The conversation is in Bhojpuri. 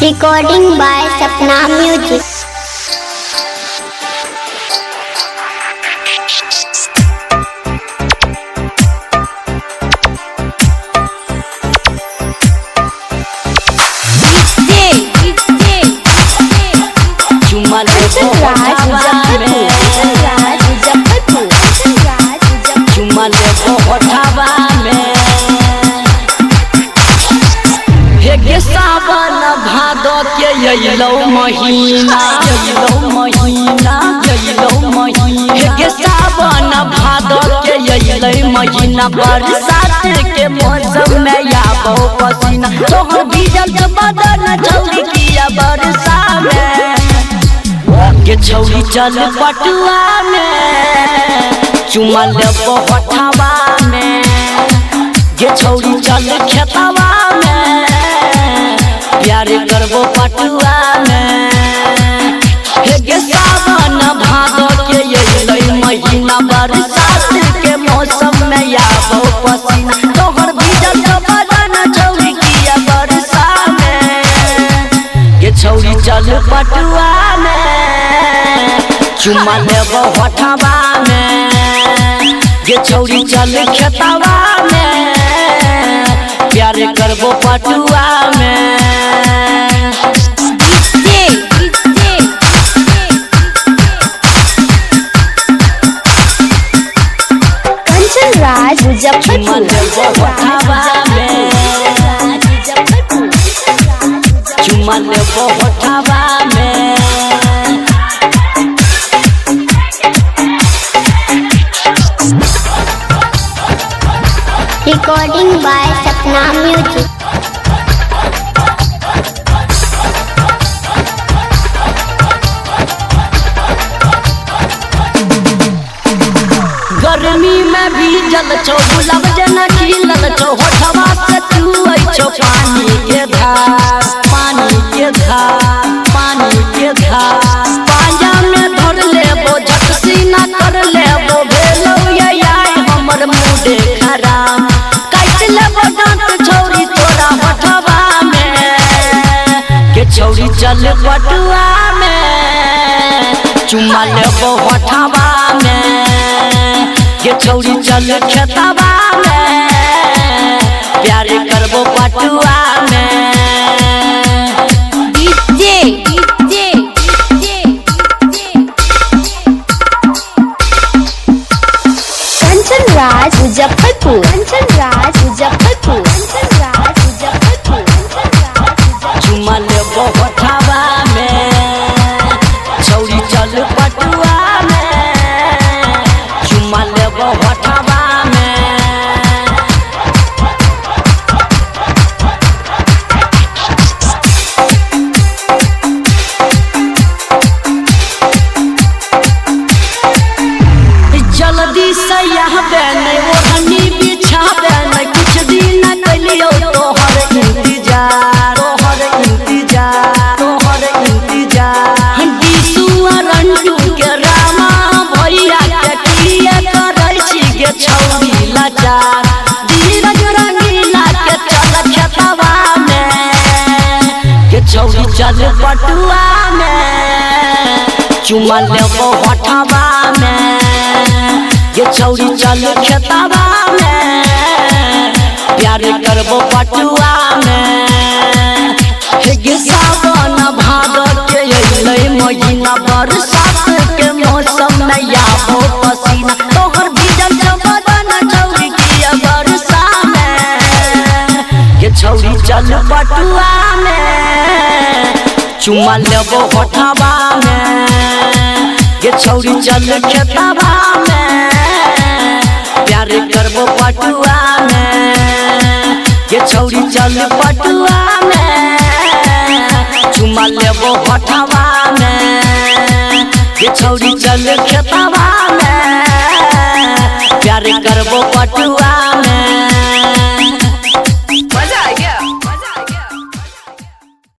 Recording by Sapna Music. सावन भादो के यलो महीना हे सावन भादो के यलो महीना बरसात के मौसम में आबो पसीना तोहर भीजल के बदन छौरी किया बरसा में के छौरी चल पटुआ में चुमा लेबो होठवा में गे छौरी चल खेतवा में प्यार करबो पटुआ में हे गे सावन भादो के यलो महीना बरसात के मौसम में आबो पसीना तोहर भीजल के बदन छौरी किया बरसा में गे छौरी चल पटुआ में चुमा लेबो होठवा में गे छौरी चल खेतवा में प्यार करबो पटुआ में राज मुजफ्फरपुर चुमा लेबो होठवा में Recording by Sapna Music. गर्मी में भी जल छो गुलाब जना खिलल छो होठवा से चुए छो पानी के धार पांजा में धर लेबो झटसी ना कर लेबो भेलो ये हमर मुंडे खराब काट लेबो दांत छौरी तोरा होठवा में के छौरी चल पटुआ में चुमा लेबो होठवा में के छौरी चल खेतवा में प्यार करबो पटुआ में राज मुजफ्फरपुर चुमा लेबो होठवा में छौरी चल पटुआ में चुमा लेबो होठवा में जल्दी से यहाँ बैन ओढ़नी बिछाबे न कुछ दिन कलियो तोहर इंतजार दिसु रंटू के रामा भैया के किए करै छी गे छौरी लाचार धीरज रंगीला के चल खेतवा में के छौरी चल पटुआ में चुमा लेबो होठवा में ये छौरी चल खेतवा में प्यार करबो पटुआ में हे गे सावन भादो के यलो महीना बरसात के मौसम में आबो पसीना तोहर भीजल के बदन छौरी किया बरसा में ये छौरी चल पटुआ में चुमा लेबो होठवा में ये छौरी चल खेतवा में प्यार करबो पटुआ में ये छौरी चल पटुआ में चुमा लेबो होठवा में ये छौरी चल खेतवा में प्यार करबो पटुआ